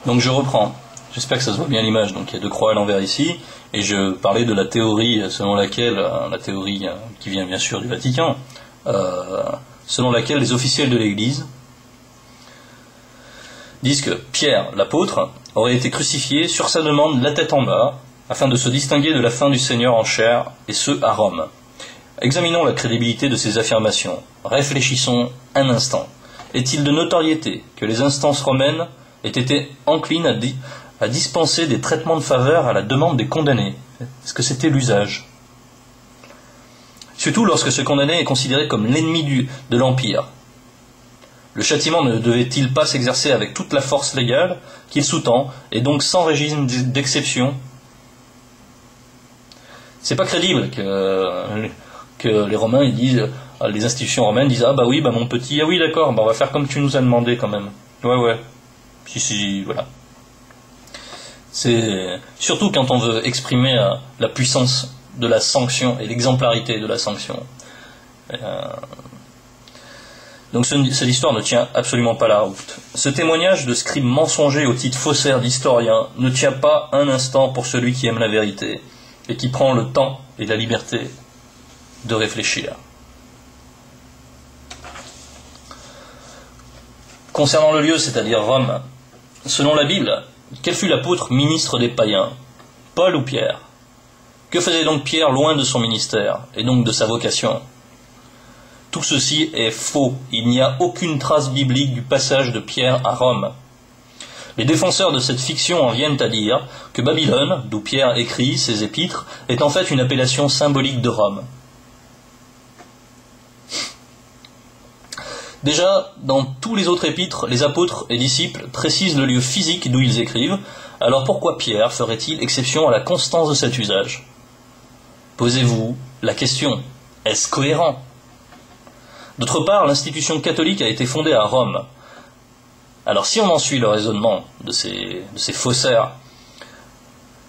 Donc je reprends. J'espère que ça se voit bien à l'image. Donc il y a deux croix à l'envers ici, et je parlais de la théorie selon laquelle, la théorie qui vient bien sûr du Vatican, selon laquelle les officiels de l'Église disent que Pierre, l'apôtre, aurait été crucifié sur sa demande la tête en bas, afin de se distinguer de la fin du Seigneur en chair, et ce à Rome. Examinons la crédibilité de ces affirmations. Réfléchissons un instant. Est-il de notoriété que les instances romaines aient été enclines à dispenser des traitements de faveur à la demande des condamnés? Est-ce que c'était l'usage? Surtout lorsque ce condamné est considéré comme l'ennemi de l'Empire. Le châtiment ne devait-il pas s'exercer avec toute la force légale qu'il sous-tend, et donc sans régime d'exception? C'est pas crédible que les Romains ils disent, les institutions romaines disent, ah bah oui, bah mon petit, ah oui d'accord, bah on va faire comme tu nous as demandé quand même. Ouais, si, voilà. C'est surtout quand on veut exprimer la puissance de la sanction et l'exemplarité de la sanction. Donc cette histoire ne tient absolument pas la route. Ce témoignage de scribe mensonger au titre faussaire d'historien ne tient pas un instant pour celui qui aime la vérité et qui prend le temps et la liberté de réfléchir. Concernant le lieu, c'est-à-dire Rome, selon la Bible, quel fut l'apôtre ministre des païens, Paul ou Pierre? Que faisait donc Pierre loin de son ministère, et donc de sa vocation? Tout ceci est faux. Il n'y a aucune trace biblique du passage de Pierre à Rome. Les défenseurs de cette fiction en viennent à dire que Babylone, d'où Pierre écrit ses épîtres, est en fait une appellation symbolique de Rome. Déjà, dans tous les autres épîtres, les apôtres et disciples précisent le lieu physique d'où ils écrivent, alors pourquoi Pierre ferait-il exception à la constance de cet usage? Posez-vous la question, est-ce cohérent? D'autre part, l'institution catholique a été fondée à Rome. Alors si on en suit le raisonnement de ces faussaires,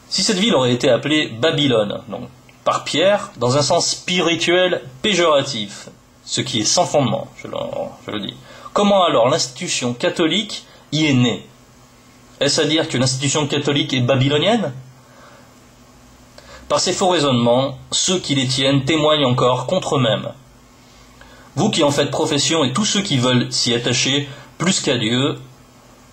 si cette ville aurait été appelée Babylone, donc par Pierre, dans un sens spirituel péjoratif, ce qui est sans fondement, je le dis, comment alors l'institution catholique y est née? Est-ce à dire que l'institution catholique est babylonienne? Par ces faux raisonnements, ceux qui les tiennent témoignent encore contre eux-mêmes. Vous qui en faites profession et tous ceux qui veulent s'y attacher plus qu'à Dieu,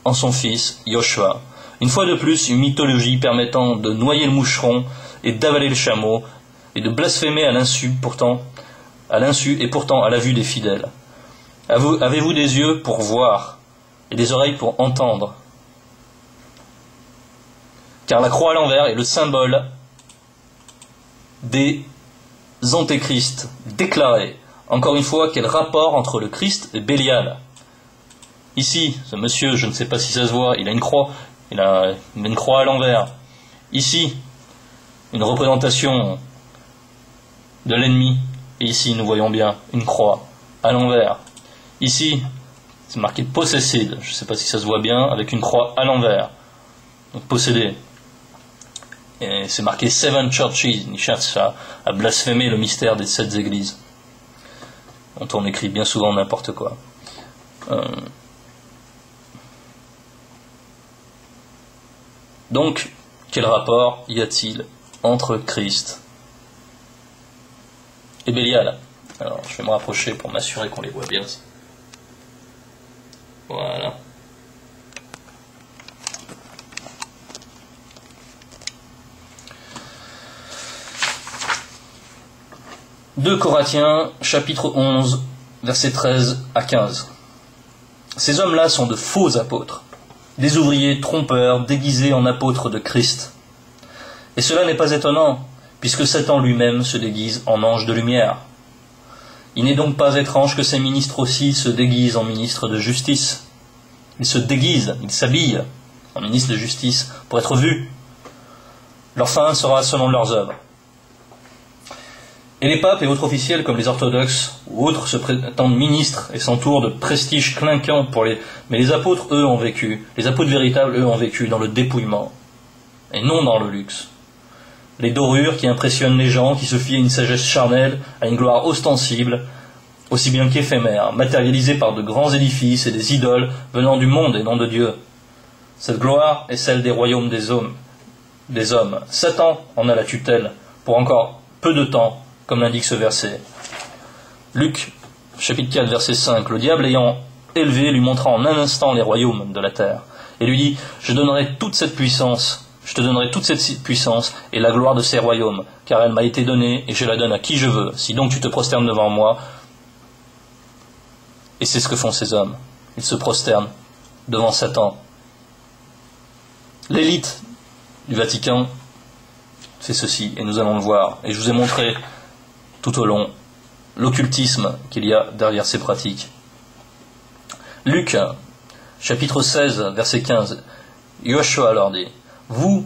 en son fils, Yoshua. Une fois de plus, une mythologie permettant de noyer le moucheron et d'avaler le chameau, et de blasphémer à l'insu et pourtant à la vue des fidèles. Avez-vous des yeux pour voir et des oreilles pour entendre? Car la croix à l'envers est le symbole des antéchrists déclarés. Encore une fois, quel rapport entre le Christ et Bélial? Ici, ce monsieur, je ne sais pas si ça se voit, il a une croix à l'envers. Ici, une représentation de l'ennemi. Et ici, nous voyons bien une croix à l'envers. Ici, c'est marqué possessed, je ne sais pas si ça se voit bien, avec une croix à l'envers. Donc possédé. Et c'est marqué Seven Churches, il cherche à blasphémer le mystère des 7 églises. Dont on écrit bien souvent n'importe quoi. Donc, quel rapport y a-t-il entre Christ et Bélial? Alors, je vais me rapprocher pour m'assurer qu'on les voit bien. Voilà. « 2 Corinthiens, chapitre 11, versets 13 à 15. Ces hommes-là sont de faux apôtres, des ouvriers trompeurs déguisés en apôtres de Christ. Et cela n'est pas étonnant, puisque Satan lui-même se déguise en ange de lumière. Il n'est donc pas étrange que ces ministres aussi se déguisent en ministres de justice. Ils se déguisent, ils s'habillent en ministres de justice pour être vus. Leur fin sera selon leurs œuvres. Et les papes et autres officiels comme les orthodoxes ou autres se prétendent ministres et s'entourent de prestige clinquant mais les apôtres, eux, ont vécu, les apôtres véritables, eux, ont vécu dans le dépouillement et non dans le luxe. Les dorures qui impressionnent les gens, qui se fient à une sagesse charnelle, à une gloire ostensible, aussi bien qu'éphémère, matérialisée par de grands édifices et des idoles venant du monde et non de Dieu. Cette gloire est celle des royaumes des hommes. Satan en a la tutelle pour encore peu de temps, comme l'indique ce verset. Luc, chapitre 4, verset 5. Le diable ayant élevé lui montra en un instant les royaumes de la terre, et lui dit, je te donnerai toute cette puissance et la gloire de ces royaumes, car elle m'a été donnée, et je la donne à qui je veux. Si donc tu te prosternes devant moi, et c'est ce que font ces hommes, ils se prosternent devant Satan. L'élite du Vatican fait ceci, et nous allons le voir, et je vous ai montré tout au long l'occultisme qu'il y a derrière ces pratiques. Luc, chapitre 16, verset 15, Yoshua leur dit, vous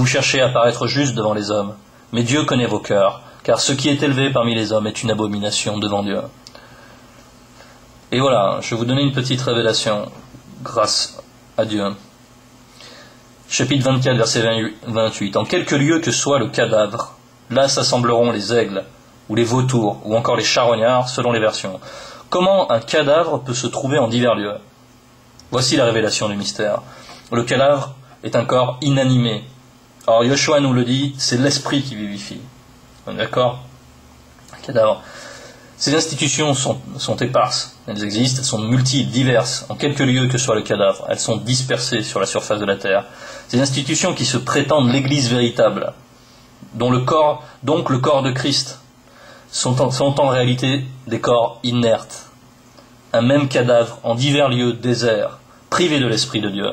cherchez à paraître juste devant les hommes, mais Dieu connaît vos cœurs, car ce qui est élevé parmi les hommes est une abomination devant Dieu. Et voilà, je vais vous donner une petite révélation, grâce à Dieu. Chapitre 24, verset 28. En quelque lieu que soit le cadavre, là s'assembleront les aigles, ou les vautours, ou encore les charognards, selon les versions. Comment un cadavre peut se trouver en divers lieux? Voici la révélation du mystère. Le cadavre est un corps inanimé. Or, Yoshua nous le dit, c'est l'esprit qui vivifie. D'accord? Un cadavre. Ces institutions sont éparses, elles existent, elles sont multiples, diverses, en quelque lieu que soit le cadavre, elles sont dispersées sur la surface de la terre. Ces institutions qui se prétendent l'Église véritable, dont donc le corps de Christ, sont en réalité des corps inertes. Un même cadavre en divers lieux déserts, privé de l'Esprit de Dieu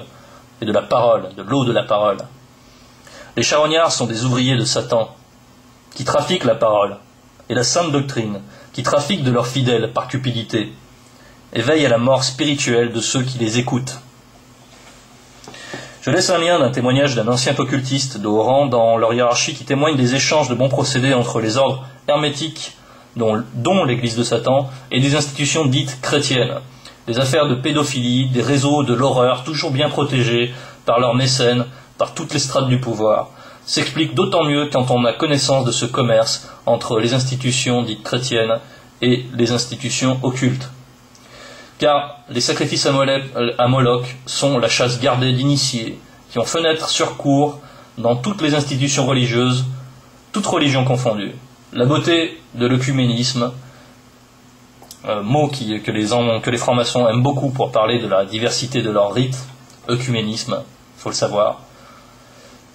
et de la parole, de l'eau de la parole. Les charognards sont des ouvriers de Satan, qui trafiquent la parole et la sainte doctrine, qui trafiquent de leurs fidèles par cupidité, et veillent à la mort spirituelle de ceux qui les écoutent. Je laisse un lien d'un témoignage d'un ancien occultiste de haut rang dans leur hiérarchie qui témoigne des échanges de bons procédés entre les ordres hermétiques, dont l'Église de Satan, et des institutions dites chrétiennes. Des affaires de pédophilie, des réseaux de l'horreur, toujours bien protégés par leurs mécènes, par toutes les strates du pouvoir, s'expliquent d'autant mieux quand on a connaissance de ce commerce entre les institutions dites chrétiennes et les institutions occultes. Car les sacrifices à Moloch sont la chasse gardée d'initiés qui ont fenêtre sur cour dans toutes les institutions religieuses, toutes religions confondues. La beauté de l'œcuménisme, mot que les francs-maçons aiment beaucoup pour parler de la diversité de leurs rites, œcuménisme, il faut le savoir.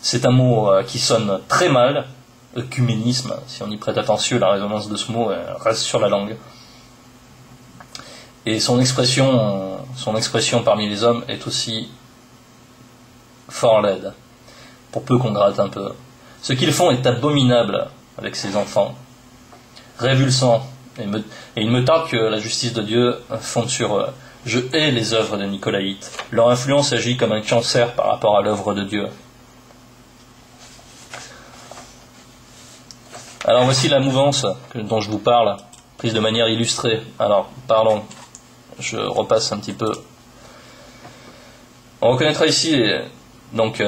C'est un mot qui sonne très mal, œcuménisme, si on y prête attention, la résonance de ce mot reste sur la langue. Et son expression parmi les hommes est aussi fort laide, pour peu qu'on gratte un peu. Ce qu'ils font est abominable avec ces enfants, révulsant, et il me tarde que la justice de Dieu fonde sur eux. Je hais les œuvres des Nicolaïtes. Leur influence agit comme un cancer par rapport à l'œuvre de Dieu. Alors voici la mouvance dont je vous parle, prise de manière illustrée. Alors, pardon, je repasse un petit peu. On reconnaîtra ici, donc,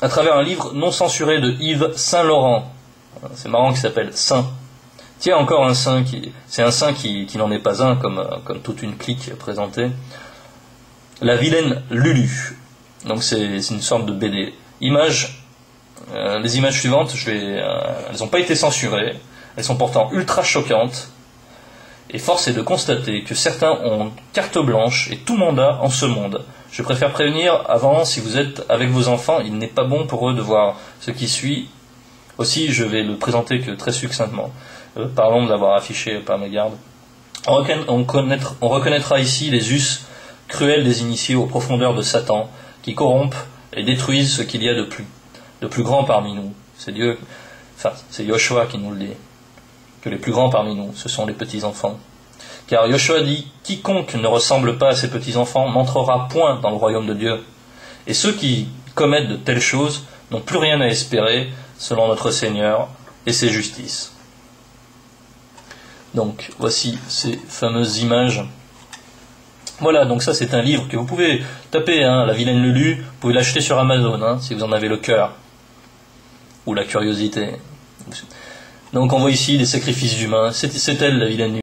à travers un livre non censuré de Yves Saint-Laurent. C'est marrant qu'il s'appelle Saint. Tiens, encore un saint c'est un saint qui n'en est pas un, comme toute une clique présentée. La vilaine Lulu. Donc c'est une sorte de BD. Les images suivantes, elles n'ont pas été censurées. Elles sont pourtant ultra choquantes. Et force est de constater que certains ont carte blanche et tout mandat en ce monde. Je préfère prévenir avant, si vous êtes avec vos enfants, il n'est pas bon pour eux de voir ce qui suit. Aussi, je vais le présenter que très succinctement. Pardon de l'avoir affiché par mégarde. On reconnaîtra ici les us cruels des initiés aux profondeurs de Satan, qui corrompent et détruisent ce qu'il y a de plus grand parmi nous. C'est Yoshua qui nous le dit, que les plus grands parmi nous, ce sont les petits-enfants. Car Yoshua dit, quiconque ne ressemble pas à ses petits-enfants n'entrera point dans le royaume de Dieu. Et ceux qui commettent de telles choses n'ont plus rien à espérer, selon notre Seigneur et ses justices. Donc, voici ces fameuses images. Voilà, donc ça c'est un livre que vous pouvez taper, La vilaine Lulu, vous pouvez l'acheter sur Amazon, si vous en avez le cœur, ou la curiosité. Donc on voit ici des sacrifices humains, c'est elle la vilaine Lulu.